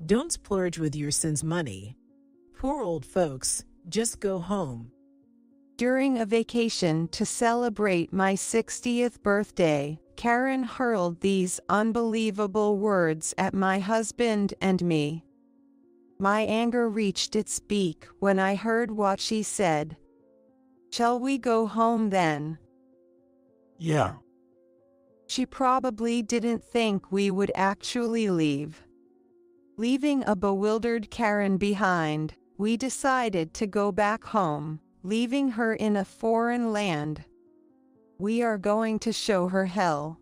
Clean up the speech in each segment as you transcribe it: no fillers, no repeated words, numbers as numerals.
Don't splurge with your son's money. Poor old folks, just go home. During a vacation to celebrate my 60th birthday, Karen hurled these unbelievable words at my husband and me. My anger reached its peak when I heard what she said. "Shall we go home then?" Yeah. She probably didn't think we would actually leave. Leaving a bewildered Karen behind, we decided to go back home, leaving her in a foreign land. We are going to show her hell.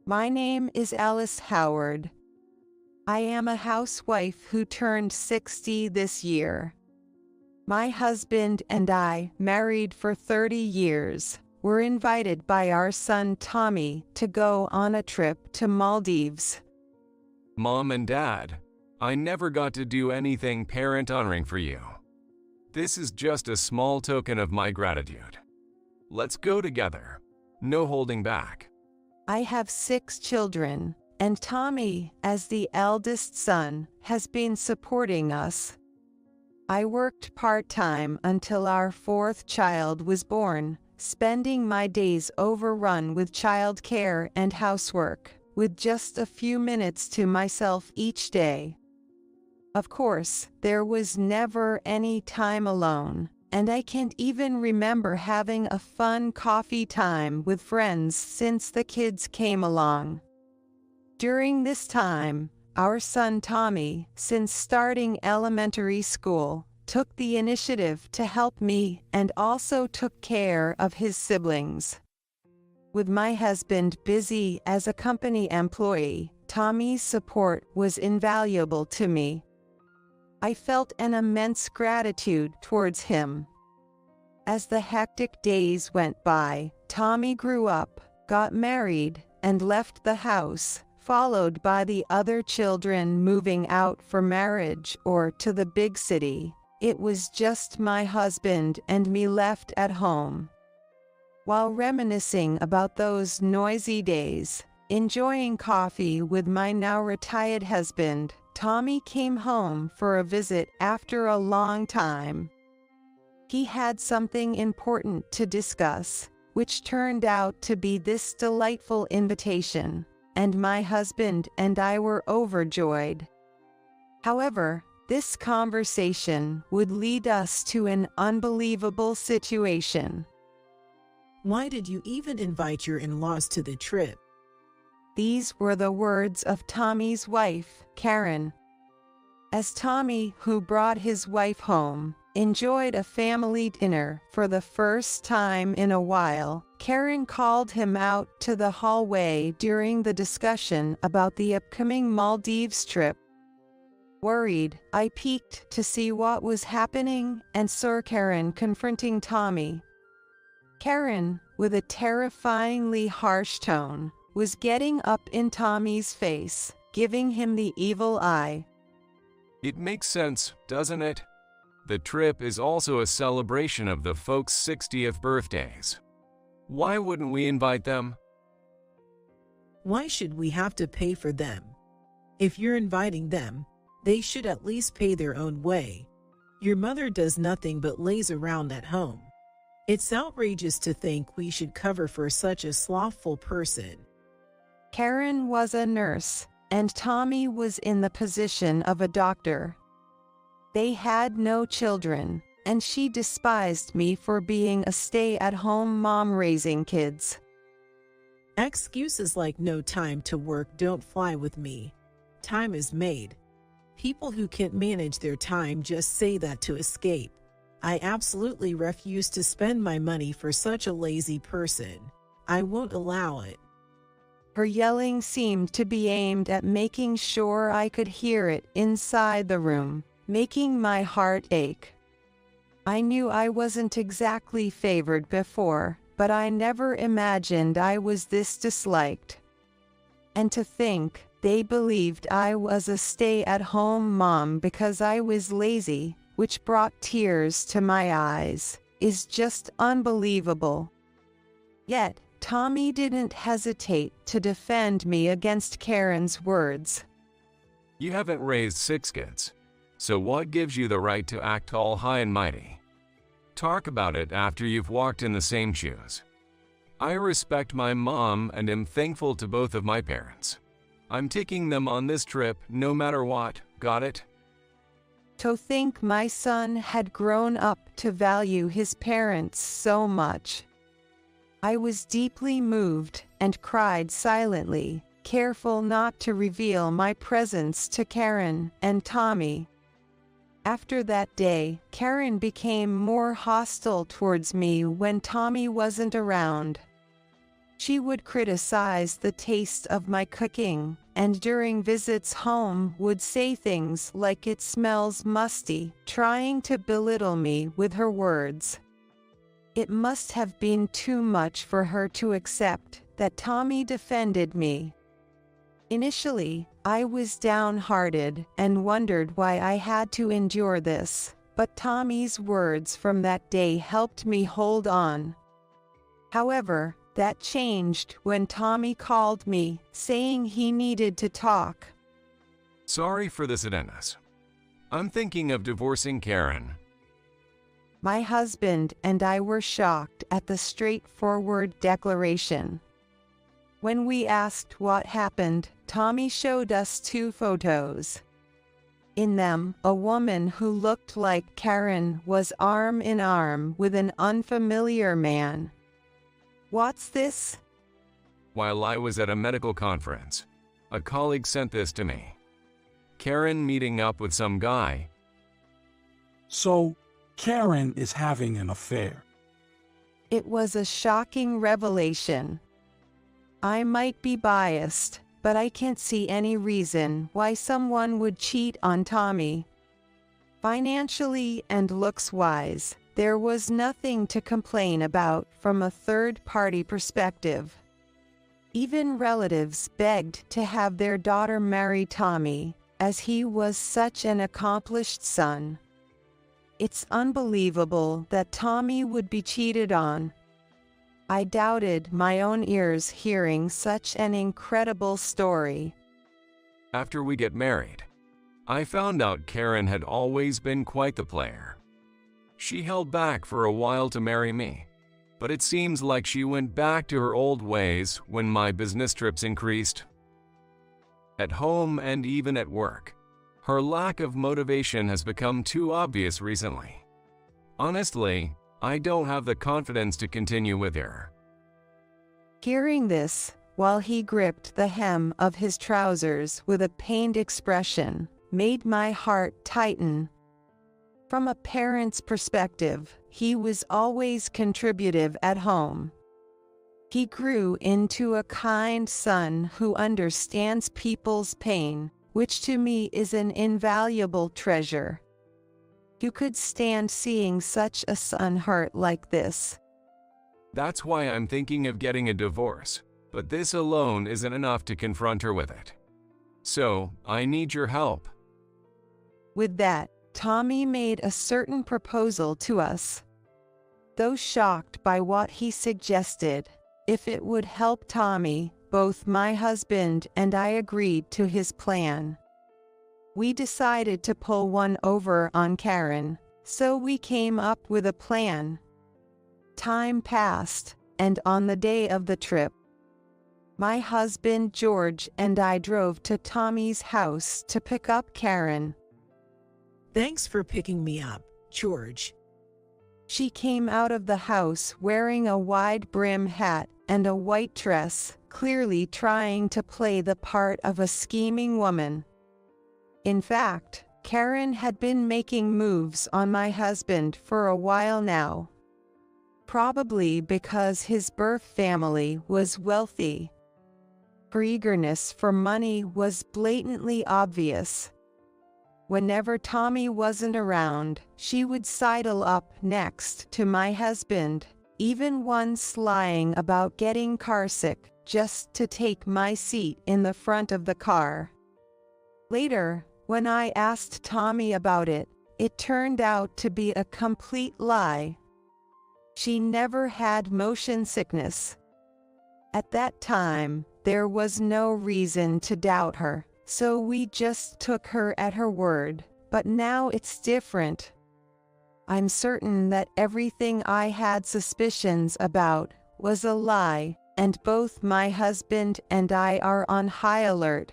My name is Alice Howard. I am a housewife who turned 60 this year. My husband and I, married for 30 years, were invited by our son Tommy to go on a trip to Maldives. Mom and Dad, I never got to do anything parent-honoring for you. This is just a small token of my gratitude. Let's go together. No holding back. I have 6 children, and Tommy, as the eldest son, has been supporting us. I worked part-time until our 4th child was born, spending my days overrun with childcare and housework, with just a few minutes to myself each day. Of course, there was never any time alone, and I can't even remember having a fun coffee time with friends since the kids came along. During this time, our son Tommy, since starting elementary school, took the initiative to help me and also took care of his siblings. With my husband busy as a company employee, Tommy's support was invaluable to me. I felt an immense gratitude towards him. As the hectic days went by, Tommy grew up, got married, and left the house, followed by the other children moving out for marriage or to the big city. It was just my husband and me left at home. While reminiscing about those noisy days, enjoying coffee with my now retired husband, Tommy came home for a visit after a long time. He had something important to discuss, which turned out to be this delightful invitation, and my husband and I were overjoyed. However, this conversation would lead us to an unbelievable situation. Why did you even invite your in-laws to the trip? These were the words of Tommy's wife, Karen. As Tommy, who brought his wife home, enjoyed a family dinner for the first time in a while, Karen called him out to the hallway during the discussion about the upcoming Maldives trip. Worried, I peeked to see what was happening and saw Karen confronting Tommy. Karen, with a terrifyingly harsh tone, was getting up in Tommy's face, giving him the evil eye. It makes sense, doesn't it? The trip is also a celebration of the folks' 60th birthdays. Why wouldn't we invite them? Why should we have to pay for them? If you're inviting them, they should at least pay their own way. Your mother does nothing but lays around at home. It's outrageous to think we should cover for such a slothful person. Karen was a nurse, and Tommy was in the position of a doctor. They had no children, and she despised me for being a stay-at-home mom raising kids. Excuses like no time to work don't fly with me. Time is made. People who can't manage their time just say that to escape. I absolutely refuse to spend my money for such a lazy person. I won't allow it. Her yelling seemed to be aimed at making sure I could hear it inside the room, making my heart ache. I knew I wasn't exactly favored before, but I never imagined I was this disliked. And to think, they believed I was a stay-at-home mom because I was lazy, which brought tears to my eyes, is just unbelievable. Yet, Tommy didn't hesitate to defend me against Karen's words. You haven't raised 6 kids, so what gives you the right to act all high and mighty? Talk about it after you've walked in the same shoes. I respect my mom and am thankful to both of my parents. I'm taking them on this trip no matter what, got it? To think my son had grown up to value his parents so much. I was deeply moved and cried silently, careful not to reveal my presence to Karen and Tommy. After that day, Karen became more hostile towards me when Tommy wasn't around. She would criticize the taste of my cooking, and during visits home would say things like it smells musty, trying to belittle me with her words. It must have been too much for her to accept that Tommy defended me. Initially, I was downhearted and wondered why I had to endure this, but Tommy's words from that day helped me hold on. However, that changed when Tommy called me, saying he needed to talk. Sorry for this, Dennis. I'm thinking of divorcing Karen. My husband and I were shocked at the straightforward declaration. When we asked what happened, Tommy showed us 2 photos. In them, a woman who looked like Karen was arm in arm with an unfamiliar man. What's this? While I was at a medical conference, a colleague sent this to me. Karen meeting up with some guy. So, Karen is having an affair. It was a shocking revelation. I might be biased, but I can't see any reason why someone would cheat on Tommy. Financially and looks-wise, there was nothing to complain about from a third-party perspective. Even relatives begged to have their daughter marry Tommy, as he was such an accomplished son. It's unbelievable that Tommy would be cheated on. I doubted my own ears hearing such an incredible story. After we get married, I found out Karen had always been quite the player. She held back for a while to marry me, but it seems like she went back to her old ways when my business trips increased. At home and even at work, her lack of motivation has become too obvious recently. Honestly, I don't have the confidence to continue with her. Hearing this, while he gripped the hem of his trousers with a pained expression, made my heart tighten. From a parent's perspective, he was always contributive at home. He grew into a kind son who understands people's pain, which to me is an invaluable treasure. Who could stand seeing such a son hurt like this? That's why I'm thinking of getting a divorce, but this alone isn't enough to confront her with it. So, I need your help. With that, Tommy made a certain proposal to us. Though shocked by what he suggested, if it would help Tommy, both my husband and I agreed to his plan. We decided to pull one over on Karen, so we came up with a plan. Time passed, and on the day of the trip, my husband George and I drove to Tommy's house to pick up Karen. Thanks for picking me up, George. She came out of the house wearing a wide brim hat and a white dress, clearly trying to play the part of a scheming woman. In fact, Karen had been making moves on my husband for a while now. Probably because his birth family was wealthy. Her eagerness for money was blatantly obvious. Whenever Tommy wasn't around, she would sidle up next to my husband, even once lying about getting carsick just to take my seat in the front of the car. Later, when I asked Tommy about it, it turned out to be a complete lie. She never had motion sickness. At that time, there was no reason to doubt her, so we just took her at her word, but now it's different. I'm certain that everything I had suspicions about was a lie, and both my husband and I are on high alert.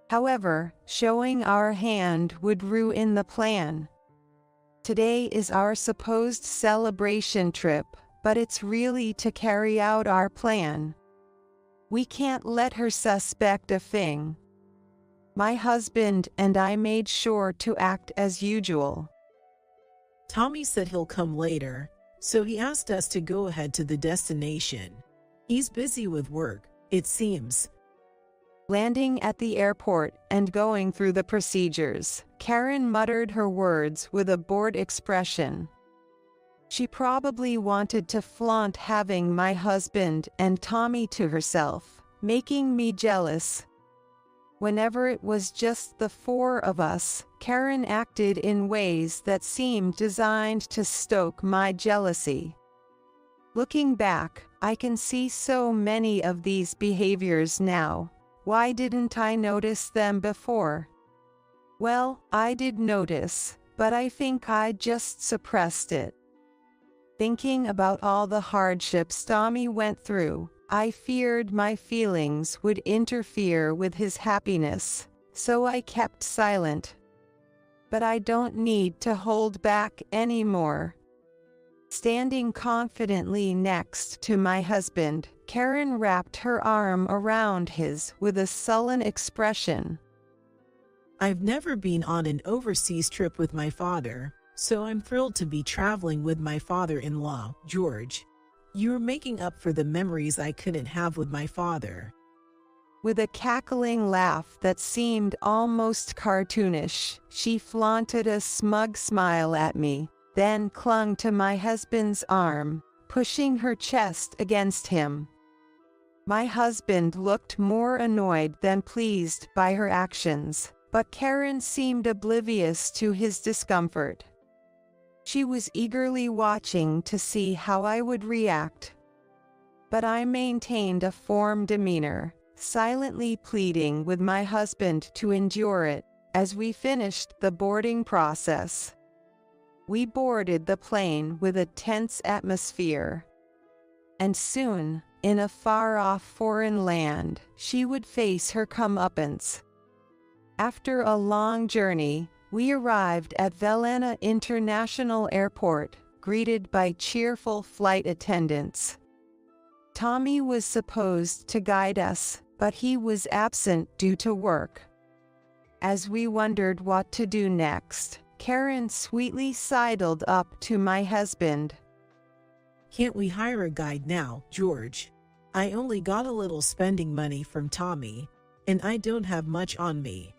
However, showing our hand would ruin the plan. Today is our supposed celebration trip, but it's really to carry out our plan. We can't let her suspect a thing. My husband and I made sure to act as usual. Tommy said he'll come later, so he asked us to go ahead to the destination. He's busy with work, it seems. Landing at the airport and going through the procedures, Karen muttered her words with a bored expression. She probably wanted to flaunt having my husband and Tommy to herself, making me jealous. Whenever it was just the four of us, Karen acted in ways that seemed designed to stoke my jealousy. Looking back, I can see so many of these behaviors now. Why didn't I notice them before? Well, I did notice, but I think I just suppressed it. Thinking about all the hardships Tommy went through, I feared my feelings would interfere with his happiness, so I kept silent. But I don't need to hold back anymore. Standing confidently next to my husband, Karen wrapped her arm around his with a sullen expression. I've never been on an overseas trip with my father, so I'm thrilled to be traveling with my father-in-law, George. You're making up for the memories I couldn't have with my father. With a cackling laugh that seemed almost cartoonish, she flaunted a smug smile at me, then clung to my husband's arm, pushing her chest against him. My husband looked more annoyed than pleased by her actions, but Karen seemed oblivious to his discomfort. She was eagerly watching to see how I would react. But I maintained a firm demeanor, silently pleading with my husband to endure it, as we finished the boarding process. We boarded the plane with a tense atmosphere. And soon, in a far-off foreign land, she would face her comeuppance. After a long journey, we arrived at Vienna International Airport, greeted by cheerful flight attendants. Tommy was supposed to guide us, but he was absent due to work. As we wondered what to do next, Karen sweetly sidled up to my husband. Can't we hire a guide now, George? I only got a little spending money from Tommy, and I don't have much on me.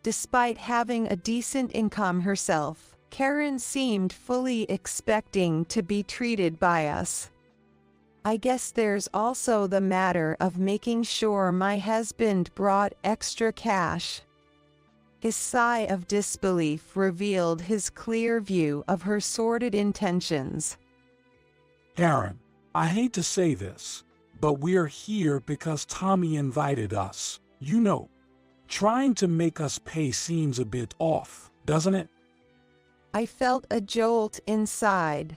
Despite having a decent income herself, Karen seemed fully expecting to be treated by us. I guess there's also the matter of making sure my husband brought extra cash. His sigh of disbelief revealed his clear view of her sordid intentions. Karen, I hate to say this, but we're here because Tommy invited us. You know, trying to make us pay seems a bit off, doesn't it? I felt a jolt inside.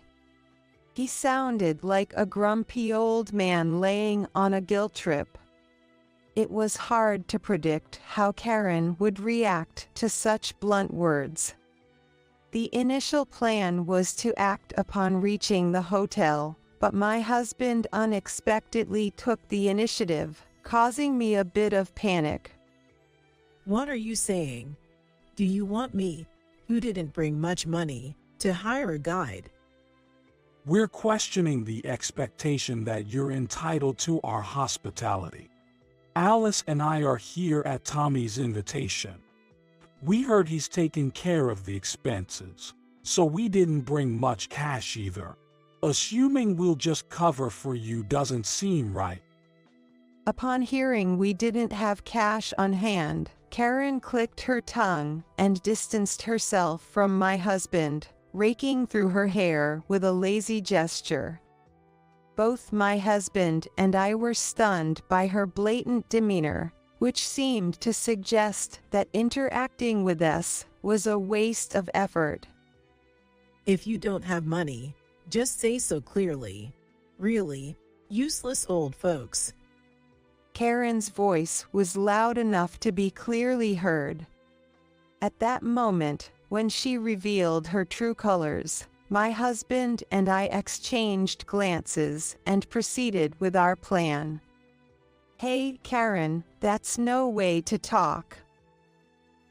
He sounded like a grumpy old man laying on a guilt trip. It was hard to predict how Karen would react to such blunt words. The initial plan was to act upon reaching the hotel, but my husband unexpectedly took the initiative, causing me a bit of panic. What are you saying? Do you want me, who didn't bring much money, to hire a guide? We're questioning the expectation that you're entitled to our hospitality. Alice and I are here at Tommy's invitation. We heard he's taking care of the expenses, so we didn't bring much cash either. Assuming we'll just cover for you doesn't seem right. Upon hearing we didn't have cash on hand, Karen clicked her tongue and distanced herself from my husband, raking through her hair with a lazy gesture. Both my husband and I were stunned by her blatant demeanor, which seemed to suggest that interacting with us was a waste of effort. If you don't have money, just say so clearly. Really, useless old folks. Karen's voice was loud enough to be clearly heard. At that moment, when she revealed her true colors, my husband and I exchanged glances and proceeded with our plan. Hey, Karen, that's no way to talk.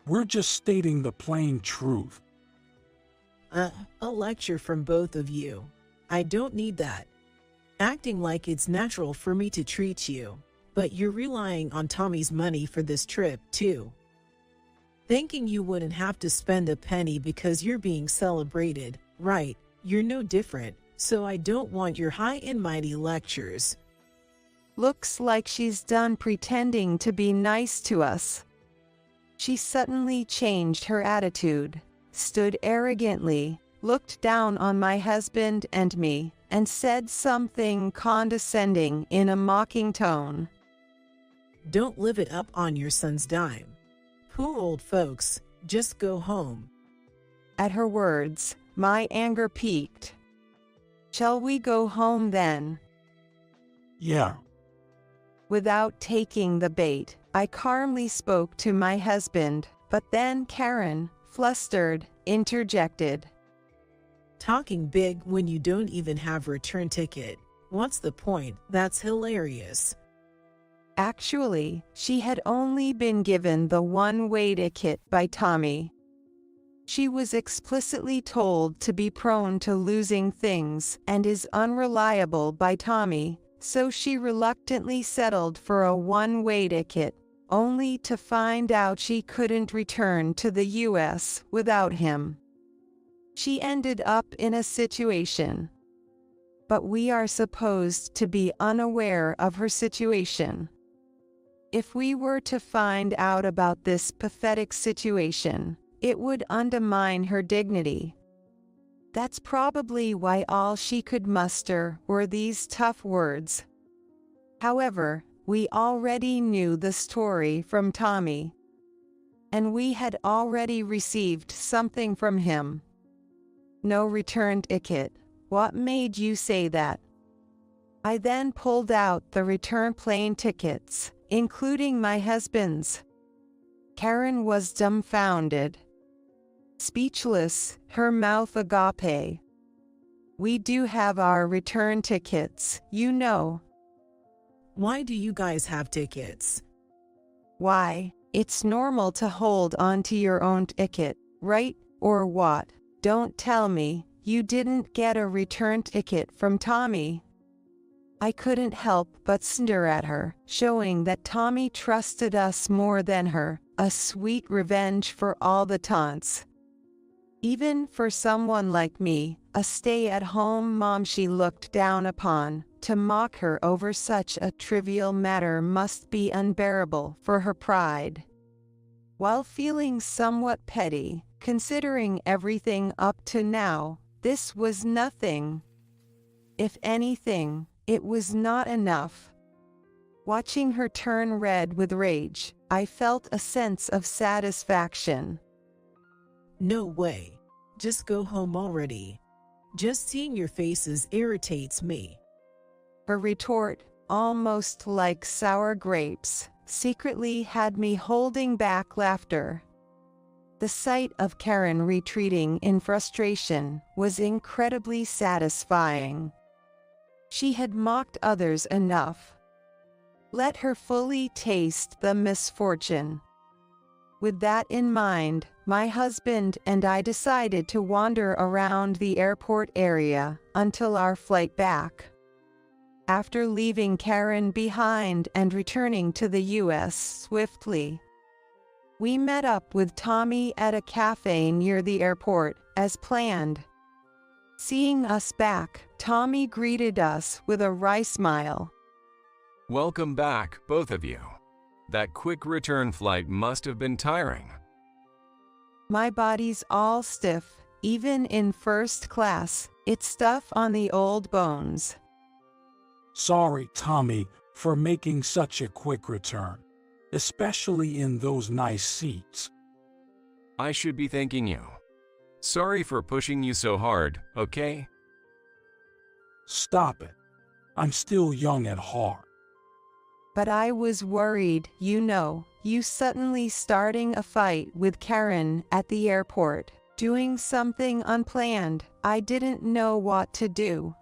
We're just stating the plain truth. A lecture from both of you. I don't need that. Acting like it's natural for me to treat you, but you're relying on Tommy's money for this trip, too. Thinking you wouldn't have to spend a penny because you're being celebrated, right? You're no different, so I don't want your high and mighty lectures. Looks like she's done pretending to be nice to us. She suddenly changed her attitude, stood arrogantly, looked down on my husband and me, and said something condescending in a mocking tone. Don't live it up on your son's dime. Poor old folks, just go home. At her words, my anger peaked. Shall we go home then? Yeah. Without taking the bait, I calmly spoke to my husband, but then Karen, flustered, interjected. Talking big when you don't even have a return ticket. What's the point? That's hilarious. Actually, she had only been given the one-way ticket by Tommy. She was explicitly told to be prone to losing things and is unreliable by Tommy, so she reluctantly settled for a one-way ticket, only to find out she couldn't return to the US without him. She ended up in a situation. But we are supposed to be unaware of her situation. If we were to find out about this pathetic situation, it would undermine her dignity. That's probably why all she could muster were these tough words. However, we already knew the story from Tommy. And we had already received something from him. No return ticket. What made you say that? I then pulled out the return plane tickets, including my husband's. Karen was dumbfounded. Speechless, her mouth agape. We do have our return tickets, you know. Why do you guys have tickets? Why, it's normal to hold on to your own ticket, right? Or what? Don't tell me you didn't get a return ticket from Tommy. I couldn't help but sneer at her, showing that Tommy trusted us more than her, a sweet revenge for all the taunts. Even for someone like me, a stay-at-home mom she looked down upon, to mock her over such a trivial matter must be unbearable for her pride. While feeling somewhat petty, considering everything up to now, this was nothing. If anything, it was not enough. Watching her turn red with rage, I felt a sense of satisfaction. No way. Just go home already. Just seeing your faces irritates me. Her retort, almost like sour grapes, secretly had me holding back laughter. The sight of Karen retreating in frustration was incredibly satisfying. She had mocked others enough. Let her fully taste the misfortune. With that in mind, my husband and I decided to wander around the airport area until our flight back. After leaving Karen behind and returning to the US swiftly, we met up with Tommy at a cafe near the airport, as planned. Seeing us back, Tommy greeted us with a wry smile. Welcome back, both of you. That quick return flight must have been tiring. My body's all stiff, even in first class, it's stuff on the old bones. Sorry, Tommy, for making such a quick return. especially in those nice seats. I should be thanking you. Sorry for pushing you so hard, okay? Stop it. I'm still young at heart. But I was worried, you suddenly starting a fight with Karen at the airport, doing something unplanned. I didn't know what to do.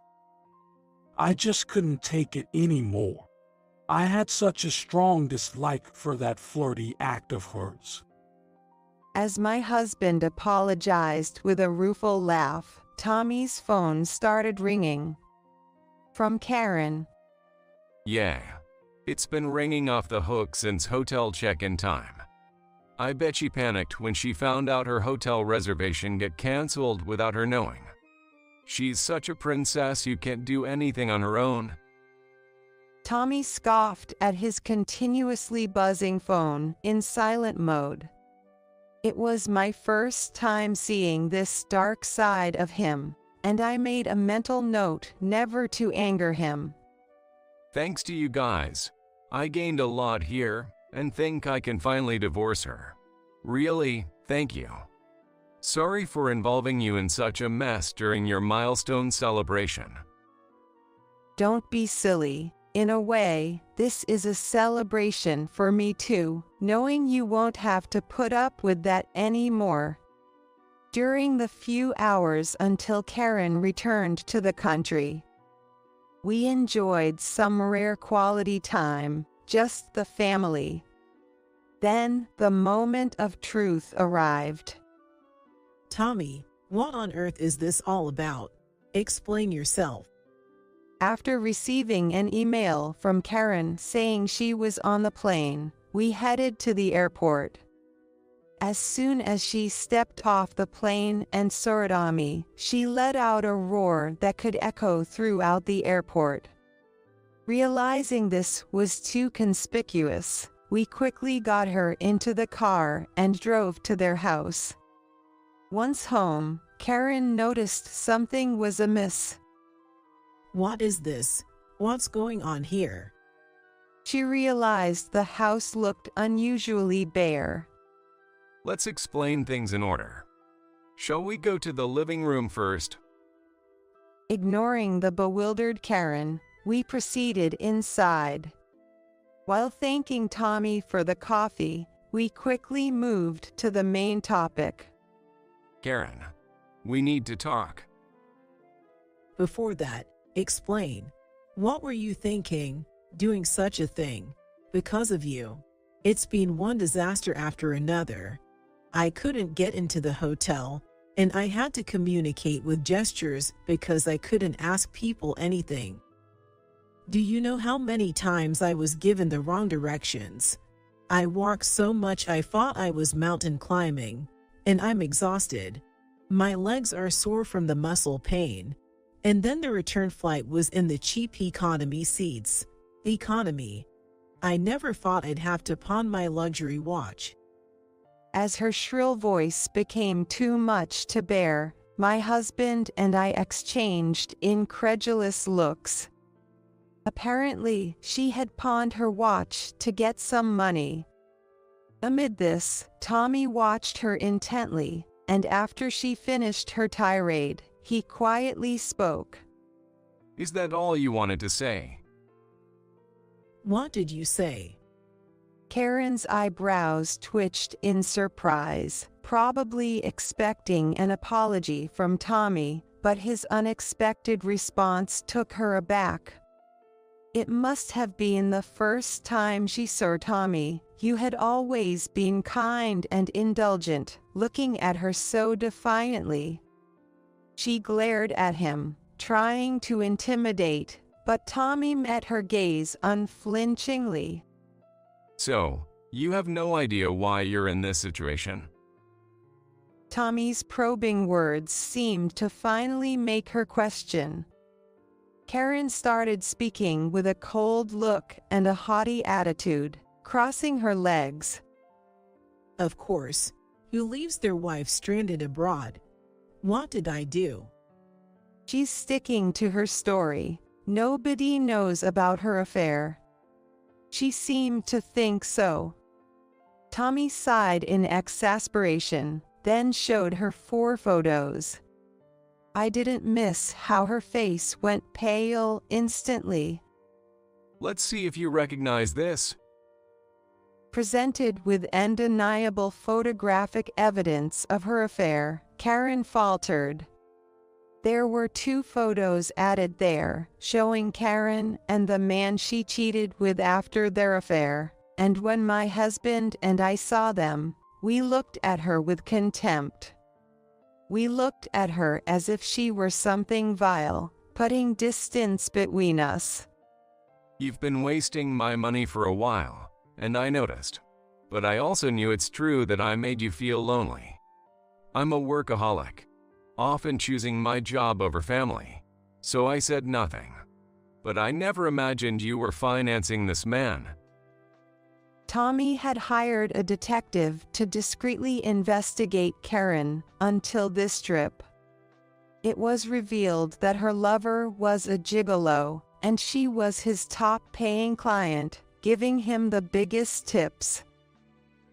I just couldn't take it anymore. I had such a strong dislike for that flirty act of hers. As my husband apologized with a rueful laugh, Tommy's phone started ringing. From Karen. Yeah. It's been ringing off the hook since hotel check-in time. I bet she panicked when she found out her hotel reservation got canceled without her knowing. She's such a princess who can't do anything on her own. Tommy scoffed at his continuously buzzing phone in silent mode. It was my first time seeing this dark side of him, and I made a mental note never to anger him. Thanks to you guys, I gained a lot here and think I can finally divorce her. Really, thank you. Sorry for involving you in such a mess during your milestone celebration. Don't be silly. In a way, this is a celebration for me too, knowing you won't have to put up with that anymore. During the few hours until Karen returned to the country, we enjoyed some rare quality time, just the family. Then the moment of truth arrived. Tommy, what on earth is this all about? Explain yourself. After receiving an email from Karen saying she was on the plane, we headed to the airport. As soon as she stepped off the plane and saw me, she let out a roar that could echo throughout the airport. Realizing this was too conspicuous, we quickly got her into the car and drove to their house. Once home, Karen noticed something was amiss. What is this? What's going on here? She realized the house looked unusually bare. Let's explain things in order. Shall we go to the living room first? Ignoring the bewildered Karen, we proceeded inside. While thanking Tommy for the coffee, we quickly moved to the main topic. Karen, we need to talk. Before that, explain. What were you thinking, doing such a thing? Because of you. It's been one disaster after another. I couldn't get into the hotel, and I had to communicate with gestures because I couldn't ask people anything. Do you know how many times I was given the wrong directions? I walked so much I thought I was mountain climbing, and I'm exhausted. My legs are sore from the muscle pain. And then the return flight was in the cheap economy seats. Economy. I never thought I'd have to pawn my luxury watch. As her shrill voice became too much to bear, my husband and I exchanged incredulous looks. Apparently, she had pawned her watch to get some money. Amid this, Tommy watched her intently, and after she finished her tirade, he quietly spoke. Is that all you wanted to say? What did you say? Karen's eyebrows twitched in surprise, probably expecting an apology from Tommy, but his unexpected response took her aback. It must have been the first time she saw Tommy. You had always been kind and indulgent, looking at her so defiantly. She glared at him, trying to intimidate, but Tommy met her gaze unflinchingly. So, you have no idea why you're in this situation? Tommy's probing words seemed to finally make her question. Karen started speaking with a cold look and a haughty attitude, crossing her legs. Of course. Who leaves their wife stranded abroad? What did I do? She's sticking to her story. Nobody knows about her affair. She seemed to think so. Tommy sighed in exasperation, then showed her 4 photos. I didn't miss how her face went pale instantly. Let's see if you recognize this. Presented with undeniable photographic evidence of her affair, Karen faltered. There were 2 photos added there, showing Karen and the man she cheated with after their affair, and when my husband and I saw them, we looked at her with contempt. We looked at her as if she were something vile, putting distance between us. You've been wasting my money for a while, and I noticed. But I also knew it's true that I made you feel lonely. I'm a workaholic, often choosing my job over family, so I said nothing. But I never imagined you were financing this man. Tommy had hired a detective to discreetly investigate Karen until this trip. It was revealed that her lover was a gigolo, and she was his top-paying client, giving him the biggest tips.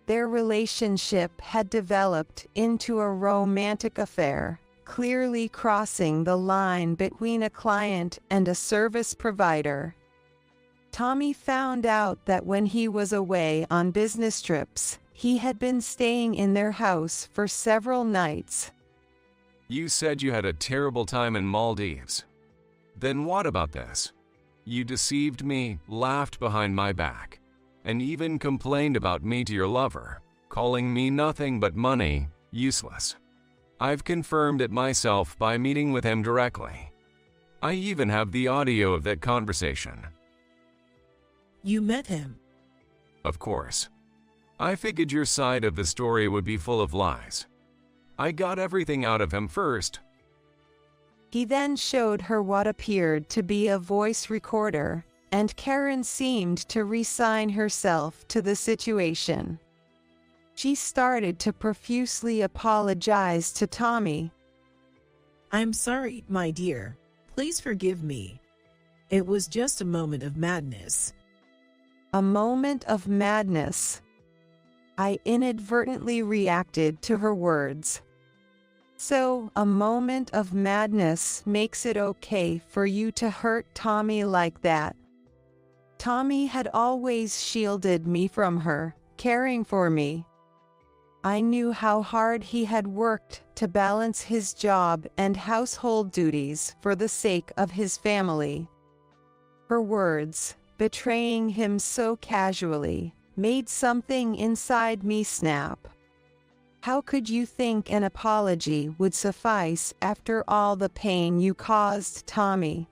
Their relationship had developed into a romantic affair, clearly crossing the line between a client and a service provider. Tommy found out that when he was away on business trips, he had been staying in their house for several nights. You said you had a terrible time in Maldives. Then what about this? You deceived me, laughed behind my back, and even complained about me to your lover, calling me nothing but money, useless. I've confirmed it myself by meeting with him directly. I even have the audio of that conversation. You met him? Of course. I figured your side of the story would be full of lies. I got everything out of him first. He then showed her what appeared to be a voice recorder, and Karen seemed to resign herself to the situation. She started to profusely apologize to Tommy. I'm sorry, my dear. Please forgive me. It was just a moment of madness. A moment of madness. I inadvertently reacted to her words. So, a moment of madness makes it okay for you to hurt Tommy like that. Tommy had always shielded me from her, caring for me. I knew how hard he had worked to balance his job and household duties for the sake of his family. Her words, betraying him so casually, made something inside me snap. How could you think an apology would suffice after all the pain you caused Tommy?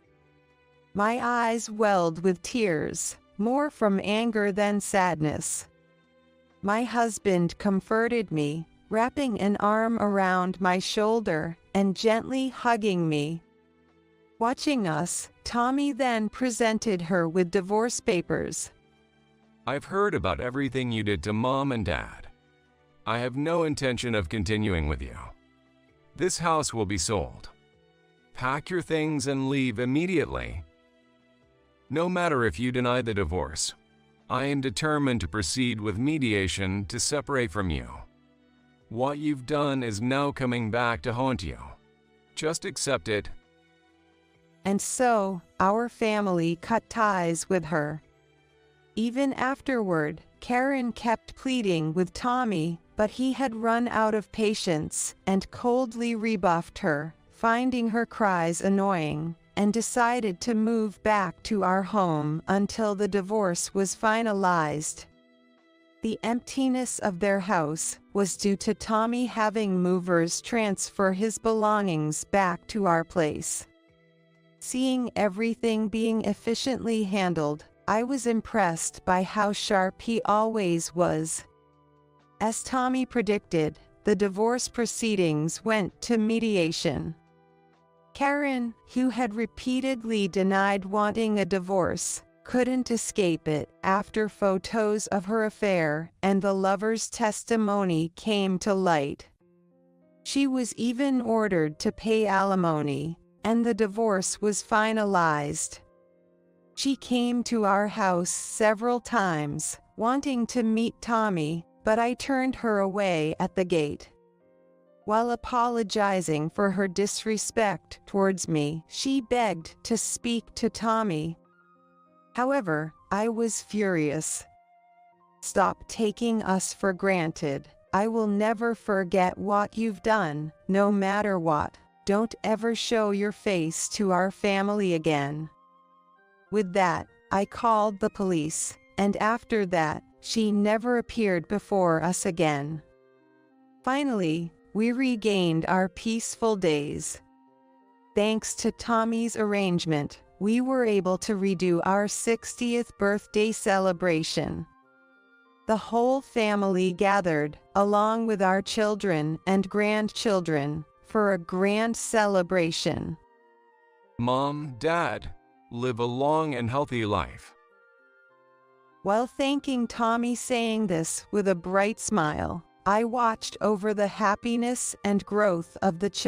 My eyes welled with tears, more from anger than sadness. My husband comforted me, wrapping an arm around my shoulder and gently hugging me. Watching us, Tommy then presented her with divorce papers. I've heard about everything you did to Mom and Dad. I have no intention of continuing with you. This house will be sold. Pack your things and leave immediately. No matter if you deny the divorce, I am determined to proceed with mediation to separate from you. What you've done is now coming back to haunt you. Just accept it. And so, our family cut ties with her. Even afterward, Karen kept pleading with Tommy, but he had run out of patience and coldly rebuffed her, finding her cries annoying, and decided to move back to our home until the divorce was finalized. The emptiness of their house was due to Tommy having movers transfer his belongings back to our place. Seeing everything being efficiently handled, I was impressed by how sharp he always was. As Tommy predicted, the divorce proceedings went to mediation. Karen, who had repeatedly denied wanting a divorce, couldn't escape it after photos of her affair and the lover's testimony came to light. She was even ordered to pay alimony, and the divorce was finalized. She came to our house several times, wanting to meet Tommy, but I turned her away at the gate. While apologizing for her disrespect towards me, she begged to speak to Tommy. However, I was furious. Stop taking us for granted. I will never forget what you've done, no matter what. Don't ever show your face to our family again. With that, I called the police, and after that, she never appeared before us again. Finally, we regained our peaceful days. Thanks to Tommy's arrangement, we were able to redo our 60th birthday celebration. The whole family gathered, along with our children and grandchildren, for a grand celebration. Mom, Dad, live a long and healthy life. While thanking Tommy, saying this with a bright smile, I watched over the happiness and growth of the children.